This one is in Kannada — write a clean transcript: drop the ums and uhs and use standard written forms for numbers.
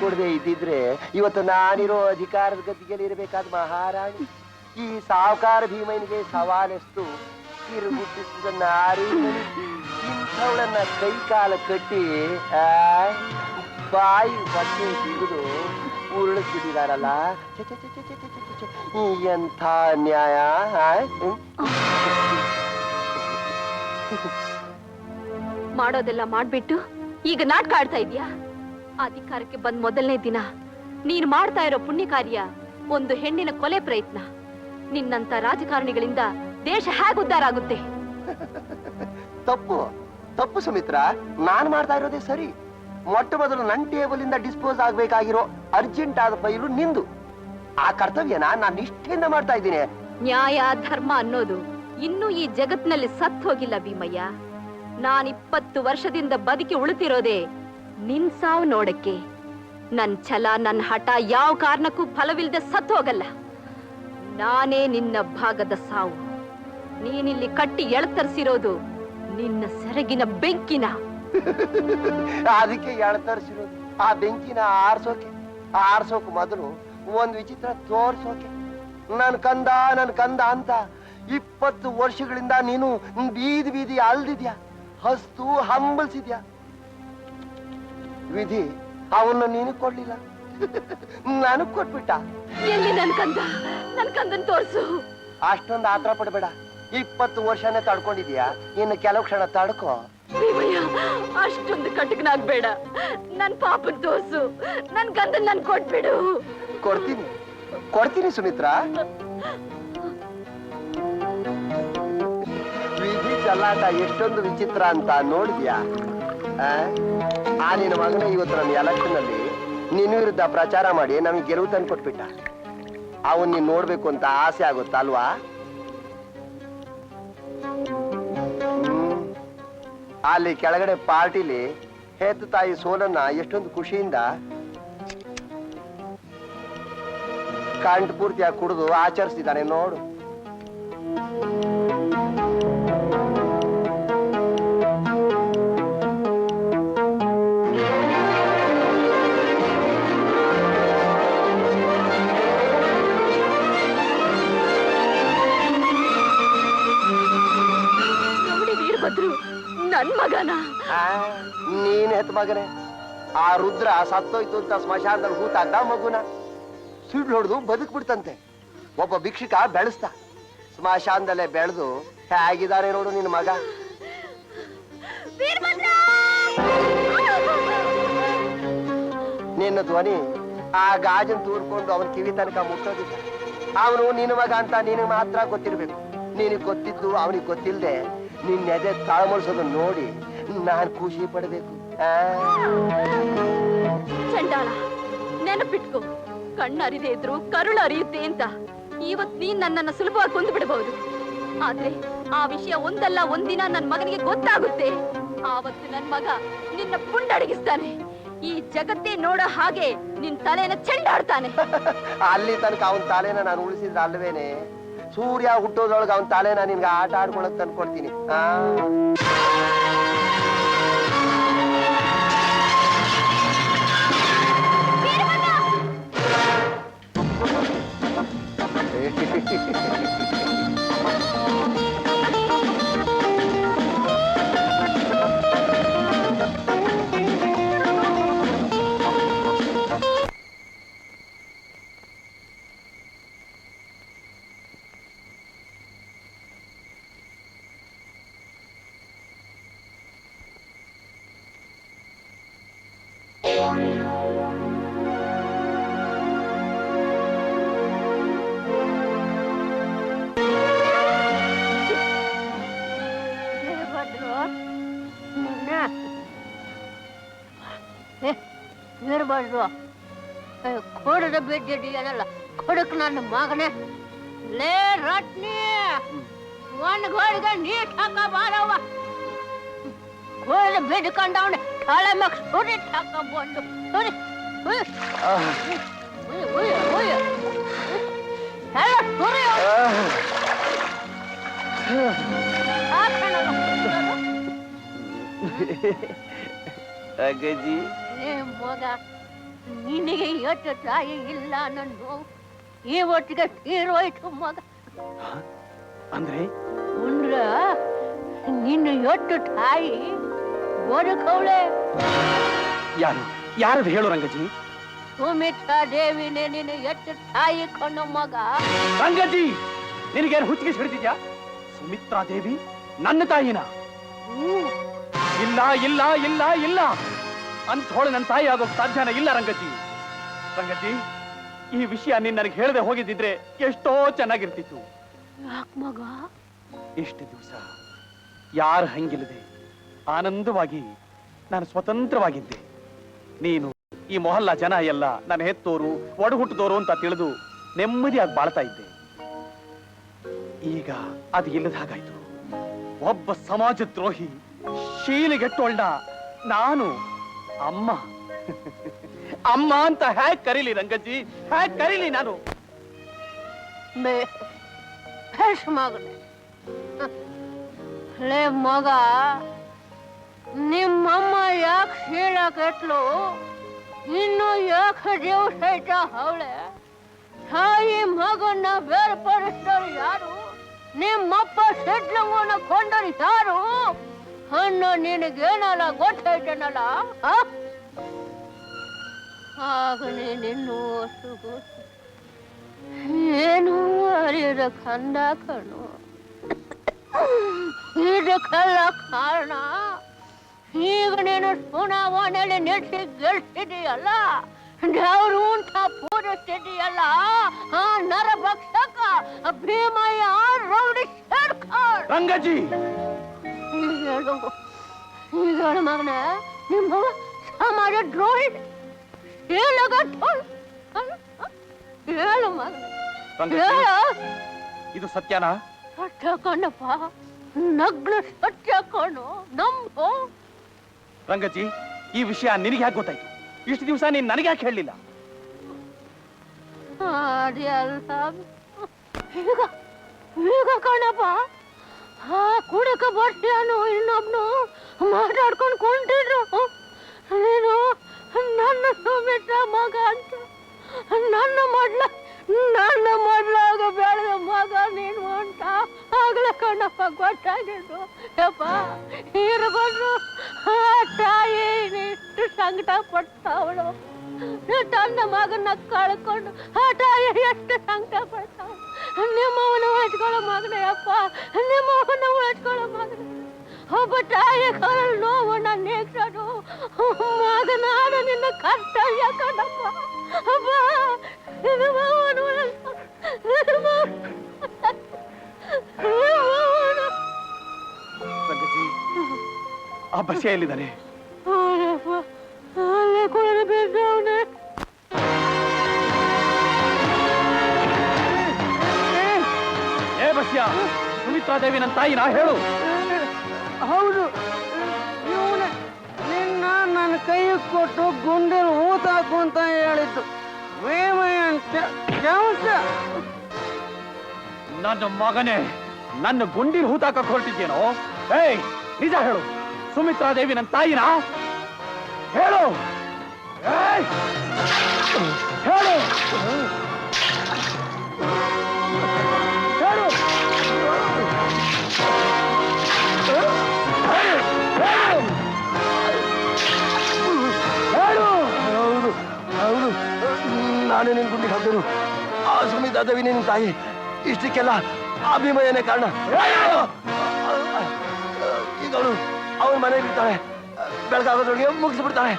ಕೊಡದೆ ಇದ್ದಿದ್ರೆ ಇವತ್ತು ನಾನಿರೋ ಅಧಿಕಾರದ ಗದ್ದಿಗೆಯಲ್ಲಿ ಇರಬೇಕಾದ ಮಹಾರಾಣಿ. ಈ ಸಾವುಕಾರ ಭೀಮನಿಗೆ ಸವಾಲೆಷ್ಟು ತಿರುಗುಟ್ಟಿಸಿದ ನಾರಿ ಇಂಥವಳನ್ನ ಕೈ ಕಾಲ ಕಟ್ಟಿ ಬಾಯಿ ಬಟ್ಟೆ ಬಿಗುದು ಉರುಳಿಸ್ಬಿಟ್ಟಿದಾರಲ್ಲ. ಎಂಥ ನ್ಯಾಯ! ಮಾಡೋದೆಲ್ಲ ಮಾಡ್ಬಿಟ್ಟು ಈಗ ನಾಟಕ ಆಡ್ತಾ ಇದೀಯಾ? ಅಧಿಕಾರಕ್ಕೆ ಬಂದ್ ಮೊದಲನೇ ದಿನ ನೀನ್ ಮಾಡ್ತಾ ಇರೋ ಪುಣ್ಯ ಕಾರ್ಯ ಒಂದು ಹೆಣ್ಣಿನ ಕೊಲೆ ಪ್ರಯತ್ನ. ನಿನ್ನಂತ ರಾಜಕಾರಣಿಗಳಿಂದ ದೇಶ ಹೇಗೆ ಉದ್ಧಾರ ಆಗುತ್ತೆ? ತಪ್ಪು ತಪ್ಪು ಸುಮಿತ್ರ, ನಾನ್ ಮಾಡ್ತಾ ಇರೋದೇ ಸರಿ. ಮೊಟ್ಟ ಮೊದಲು ನನ್ನ ಟೇಬಲ್ ಇಂದ ಡಿಸ್ಪೋಸ್ ಆಗ್ಬೇಕಾಗಿರೋ ಅರ್ಜೆಂಟ್ ಆದ ಫೈಲು ನಿಂದು. ಆ ಕರ್ತವ್ಯನ ನಾನು ನಿಷ್ಠೆಯಿಂದ ಮಾಡ್ತಾ ಇದ್ದೀನಿ. ನ್ಯಾಯ ಧರ್ಮ ಅನ್ನೋದು ಇನ್ನೂ ಈ ಜಗತ್ನಲ್ಲಿ ಸತ್ ಹೋಗಿಲ್ಲ ಭೀಮಯ್ಯ. ನಾನ್ 20 ವರ್ಷದಿಂದ ಬದುಕಿ ಉಳಿತಿರೋದೇ ನಿನ್ ಸಾವು ನೋಡಕ್ಕೆ. ನನ್ ಛಲ ನನ್ ಹಠ ಯಾವ ಕಾರಣಕ್ಕೂ ಫಲವಿಲ್ಲದೆ ಸತ್ ಹೋಗಲ್ಲ. ನಾನೇ ನಿನ್ನ ಭಾಗದ ಸಾವು. ನೀನಿಲ್ಲಿ ಕಟ್ಟಿ ಎಳತರಿಸಿರೋದು ನಿನ್ನ ಸೆರಗಿನ ಬೆಂಕಿನ. ಅದಕ್ಕೆ ಎಳತರಿಸಿರೋದು ಆ ಬೆಂಕಿನ ಆರ್ಸೋಕೆ ಮೊದಲು ಒಂದ್ ವಿಚಿತ್ರ ತೋರ್ಸೋಕೆ. ನನ್ ಕಂದ ಅಂತ 20 ವರ್ಷಗಳಿಂದ ನೀನು ಬೀದಿ ಬೀದಿ ಅಲ್ದಿದ್ಯಾ, ಹಸ್ತು ಹಂಬಲ್ಸಿದ್ಯಾ. ವಿಧಿ ಅವನ್ನ ನೀನು ಕೊಡ್ಲಿಲ್ಲ, ನನಗ್ ಕೊಟ್ಬಿಟ್ಟ. ಎಲ್ಲಿ ನನ್ ಕಂದನ್ ತೋರ್ಸು. ಅಷ್ಟೊಂದು ಆತ್ರ ಪಡ್ಬೇಡ. 20 ವರ್ಷನೇ ತಡ್ಕೊಂಡಿದ್ಯಾ, ಇನ್ನು ಕೆಲವು ಕ್ಷಣ ತಡ್ಕೋ. ಅಷ್ಟೊಂದು ಕಟಕನಾಗ್ಬೇಡ. ನನ್ ಪಾಪನ್ ತೋರ್ಸು. ನನ್ ಗಂಧನ್ ನನ್ ಕೊಟ್ಬಿಡು. ಕೊಡ್ತೀನಿ ಸುಮಿತ್ರ. ವಿಧಿ ಚಲ್ಲಾಟ ಎಷ್ಟೊಂದು ವಿಚಿತ್ರ ಅಂತ ನೋಡಿದ್ಯಾ? ಆ ನಿನ್ನ ಮಗನ ಇವತ್ತು ನಮ್ಮ ಎಲೆಕ್ಷನ್ ಅಲ್ಲಿ ನಿನ್ನ ವಿರುದ್ಧ ಪ್ರಚಾರ ಮಾಡಿ ನಮ್ಗೆ ಗೆಲುವು ತಂದು ಕೊಟ್ಬಿಟ್ಟ. ಅವನ್ ನೀನ್ ನೋಡ್ಬೇಕು ಅಂತ ಆಸೆ ಆಗುತ್ತಾ ಅಲ್ವಾ? ಅಲ್ಲಿ ಕೆಳಗಡೆ ಪಾರ್ಟಿಲಿ ಹೆತ್ತು ತಾಯಿ ಸೋಲನ್ನ ಎಷ್ಟೊಂದು ಖುಷಿಯಿಂದ ಕಂಠ ಪೂರ್ತಿಯಾಗಿ ಕುಡಿದು ಆಚರಿಸ್ತಿದ್ದಾನೆ ನೋಡು. ನನ್ ಮಗನ ನೀನ್ ಹೆತ್ ಮಗನೇ. ಆ ರುದ್ರ ಸತ್ತೋಯ್ತು ಅಂತ ಸ್ಮಶಾನದಲ್ಲಿ ಹೂತಾಗ್ದ ಮಗುನ ಸಿಡ್ಲು ಹೊಡೆದು ಬದುಕ್ ಬಿಡ್ತಂತೆ. ಒಬ್ಬ ಭಿಕ್ಷುಕ ಬೆಳೆಸ್ತ, ಸ್ಮಶಾನದಲ್ಲೇ ಬೆಳೆದು ಹೇಗಿದ್ದಾರೆ ನೋಡು ನಿನ್ ಮಗ. ನಿನ್ನ ಧ್ವನಿ ಆ ಗಾಜನ್ ತೂರ್ಕೊಂಡು ಅವನ್ ಕಿವಿ ತನಕ ಮುಟ್ಟೋದಿಲ್ಲ. ಅವನು ನಿನ್ನ ಮಗ ಅಂತ ನಿನಗೆ ಮಾತ್ರ ಗೊತ್ತಿರ್ಬೇಕು. ನಿನಗ್ ಗೊತ್ತಿದ್ದು ಅವನಿಗೆ ಗೊತ್ತಿಲ್ಲದೆ ನಿನ್ನ ಎದೆ ತಾಳ್ಮಳಿಸೋದನ್ನ ನೋಡಿ ನಾನ್ ಖುಷಿ ಪಡ್ಬೇಕು. ಚಂಡಾಳ, ನೆನಪಿಟ್ಕೋ, ಕಣ್ಣರಿದೆ ಇದ್ರು ಕರುಳು ಅರಿಯುತ್ತೆ ಅಂತ. ಇವತ್ ನೀನ್ ನನ್ನನ್ನ ಸುಲಭವಾಗಿ ಕೊಂದು ಬಿಡಬಹುದು. ಆದ್ರೆ ಆ ವಿಷಯ ಒಂದಲ್ಲ ಒಂದಿನ ನನ್ ಮಗನಿಗೆ ಗೊತ್ತಾಗುತ್ತೆ. ಆವತ್ತು ನನ್ ಮಗ ನಿನ್ನ ಪುಂಡಡಗಿಸ್ತಾನೆ. ಈ ಜಗತ್ತೇ ನೋಡೋ ಹಾಗೆ ನಿನ್ ತಲೆನ ಚೆಂಡಾಡ್ತಾನೆ. ಅಲ್ಲಿ ತನಕ ಅವನ್ ತಲೆನ ನಾನು ಉಳಿಸಿದ್ರೆ ಅಲ್ವೇನೆ, ಸೂರ್ಯ ಹುಟ್ಟೋದ್ರೊಳಗೆ ಅವನ್ ತಲೆನ ನಿನ್ಗೆ ಆಟ ಆಡ್ಕೊಳಕ್ ತಂದ್ಕೊಡ್ತೀನಿ. ಕೊಡದ ಬಿದ್ದಿದೆಯಲ್ಲ, ಕೊಡಕ್ ನನ್ನ ಮಗನೇ. ಲೇ ರಟ್ನಿ, ಒಂದ್ ಗೋಳಿಗೆ ನೀಟ್ ಹಾಕ ಬಾರವ್ವ. ಗೋಳ ಬಿಡ್ಕೊಂಡವನೆ ತಲೆ ಮಗ ಸುರಿ ಹಾಕ ಬಂದು ಸುರಿ ಅಗಜಿ ಮಗ ನಿನಗೆ ಎಷ್ಟು ತಾಯಿ ಇಲ್ಲ ನನ್ನ ಇವತ್ತಿಗೆ ತೀರೋಯ್ತು ಮಗ. ಅಂದ್ರೆ ಉಂಡ್ರ ನಿನ್ನ ಎಷ್ಟು ತಾಯಿ ಬದುಕವಳೆ. ಯಾರು ಯಾರದು ಹೇಳು ರಂಗಜಿ. ಸುಮಿತ್ರಾ ದೇವಿನೇ ನಿನ್ನ ಎಷ್ಟು ತಾಯಿ ಕಣ್ಣು ಮಗ. ರಂಗಜಿ ನಿನಗೇನು ಹುಚ್ಚಿಗೆ ಹಿಡಿದಿದ್ಯಾ? ಸುಮಿತ್ರಾ ದೇವಿ ನನ್ನ ತಾಯಿನ? ಇಲ್ಲ ಇಲ್ಲ ಇಲ್ಲ ಇಲ್ಲ ಅಂಥೋಳು ನನ್ನ ತಾಯಿ ಆಗೋಕ್ ಸಾಧ್ಯನ ಇಲ್ಲ ರಂಗಜಿ. ರಂಗಜಿ ಈ ವಿಷಯ ನೀನ್ ನನಗೆ ಹೇಳದೆ ಹೋಗಿದ್ದಿದ್ರೆ ಎಷ್ಟೋ ಚೆನ್ನಾಗಿರ್ತಿತ್ತು. ಯಾಕೆ ಮಗ? ಇಷ್ಟು ದಿವಸ ಯಾರು ಹಂಗಿಲ್ಲದೆ ಆನಂದವಾಗಿ ನಾನು ಸ್ವತಂತ್ರವಾಗಿದ್ದೆ. ನೀನು ಈ ಮೊಹಲ್ಲಾ ಜನ ಎಲ್ಲ ನನ್ನ ಹೆತ್ತೋರು ಒಡಹುಟ್ಟಿದೋರು ಅಂತ ತಿಳಿದು ನೆಮ್ಮದಿಯಾಗಿ ಬಾಳ್ತಾ ಇದ್ದೆ. ಈಗ ಅದು ಇಲ್ಲದ ಹಾಗಾಯ್ತು. ಒಬ್ಬ ಸಮಾಜ ದ್ರೋಹಿ ಶೀಲಿಗೆಟ್ಟೋಳ್ನ ನಾನು ಅಮ್ಮ ಅಮ್ಮ ಅಂತ ಹ್ಯಾಕ್ ಕರೀಲಿ ರಂಗಜ್ಜಿ, ಹ್ಯಾಕ್ ಕರೀಲಿ ನಾನು? ಮಗನೇ ಲೇ ಮಗ, ನಿಮ್ಮಮ್ಮ ಯಾಕೆ ಶೀಲಕೆಟ್ಲು? ಇನ್ನು ಯಾಕೆ ದಿವಸ ಆಯ್ತಾ ಅವಳೆ? ತಾಯಿ ಮಗನ್ನ ಬೇರ್ಪಡಿಸಿದವರು ಯಾರು? ನಿಮ್ಮಪ್ಪ ಸಿಡ್ಲಂಗನ ಕೊಂಡರು ಯಾರು ಅನ್ನೋ ನಿನಗೇನಲ್ಲ ಗೊತ್ತಾಯ್ತನಲ್ಲ. ಆಗ ನೀನಿನ್ನೂ ಏನು ಅರಿಯದ ಕಂದ ಕಣು. ಇದಕ್ಕೆಲ್ಲ ಕಾರಣ ಈಗ ನೀನು ಚುನಾವಣೆಯಲ್ಲಿ ನಿಲ್ಸಿ ಗೆಲ್ಸಿದೀಯಲ್ಲ, ದೇವ್ರು ಅಂತ ಪೂಜಿಸ್ತಿದೀಯಲ್ಲ, ಆ ನರಭಕ್ಷಕ ಭೀಮಯ್ಯ ರೌಡಿ ಶೇರ್ಖಾರ್. ರಂಗಜಿ ಈಗ ಹೇಳು ಮಗನ, ನಿಮ್ಮ ಸಮಾಜ ದ್ರೋಹಿ ಹೇಳು ಮಗನ, ಹೇಳು. ಇದು ಸತ್ಯನಾ? ಸತ್ಯ ಕಣ್ಣಪ್ಪ, ನಗ್ನ ಸತ್ಯ ಕಣ್ಣು, ನಂಬು. ರಂಗಜಿ ಈ ವಿಷಯ ನಿನಗೆ ಯಾಕೆ ಗೊತ್ತಾಯ್ತು? ಇಷ್ಟು ದಿವಸ ನೀನ್ ನನಗೆ ಯಾಕೆ ಹೇಳಲಿಲ್ಲ? ಈಗ ಈಗ ಕಣಪ್ಪ, ಆ ಕುಡಕ ಬರ್ತೀಯನು ಇನ್ನೊಬ್ನು ಮಾತಾಡ್ಕೊಂಡು ಕುಂತಿದ್ರು. ನೀನು ನನ್ನ ಸುಮಿತ್ರ ಮಗ ಅಂತ, ನನ್ನ ಮೊದ್ಲಾಗ ಬೆಳೆದ ಮಗ ನೀನು ಅಂತ ಆಗ್ಲೇ ಕಣಪ್ಪ ಗೊತ್ತಾಗಿದ್ದು. ಯಪ್ಪ ಇರ್ಬೋದು ಆ ತಾಯಿ ಎಷ್ಟು ಸಂಕಟ ಪಡ್ತಾವಳು. ತನ್ನ ಮಗನ ಕಳ್ಕೊಂಡು ಆ ತಾಯಿ ಎಷ್ಟು ಸಂಕಟ ಪಡ್ತಾವಳು. ನಿಮ್ಮವನ ಉಳಿಸ್ಕೊಳ್ಳೋ ಮಗನೇ ಅಪ್ಪ, ನಿಮ್ಮವನ ಉಳಿಸ್ಕೊಳ್ಳೋ ಮಗನೇ. ಒಬ್ಬ ತಾಯಿ ಕರಳು ನೋವನ್ನ ನೀಗ್ಸೋದು ಮಗನಾದ ನಿನ್ನ ಕರ್ತವ್ಯ ಕಣಪ್ಪ. ಅಪ್ಪ ನಿಮ್ಮವನ ರಂಗಜಿ ಆ ಬಸ್ಸಿಯಲ್ಲಿದ್ದಾನೆ. ಅಲ್ಲೇ ಕುಳಿದು ಬಿದ್ದವನೇ. ಏ ಬಸ್ಯ, ಸುಮಿತ್ರಾ ದೇವಿ ನನ್ನ ತಾಯಿನಾ? ಹೇಳು. ಹೌದು, ಇವನೇ ನಿನ್ನ ನನ್ನ ಕೈ ಕೊಟ್ಟು ಗುಂಡಿನ ಹೂತಾಕು ಅಂತ ಹೇಳಿದ್ದು. ಅಂತ ಕೆಂಸ ನನ್ನ ಮಗನೇ, ನನ್ನ ಗುಂಡಿನ ಹೂತಾಕ ಹೊರಟಿದ್ದೇನೋ? ಏಯ್ ನಿಜ ಹೇಳು, ಸುಮಿತ್ರಾ ದೇವಿ ನನ್ನ ತಾಯಿನಾ? ಹೇಳು. ಏಯ್ ಹೇಳು, ಹೇಳು. ಹೌದು ಹೌದು, ನಾನೇ ನಿನ್ ಗುಂಡಿಗೆ ಹಾಕಿದ್ರು. ಆ ಸುಮಿತ್ರಾ ದೇವಿ ನಿನ್ನ ತಾಯಿ. ಇಷ್ಟಕ್ಕೆಲ್ಲ ಅಭಿಮಯನೇ ಕಾರಣ. ಈಗ ಅವಳು ಅವನ ಮನೆಗೆ ಇರ್ತಾಳೆ, ಬೆಳಗಾಗೋದ್ರೊಳಗೆ ಮುಗಿಸ್ಬಿಡ್ತಾಳೆ.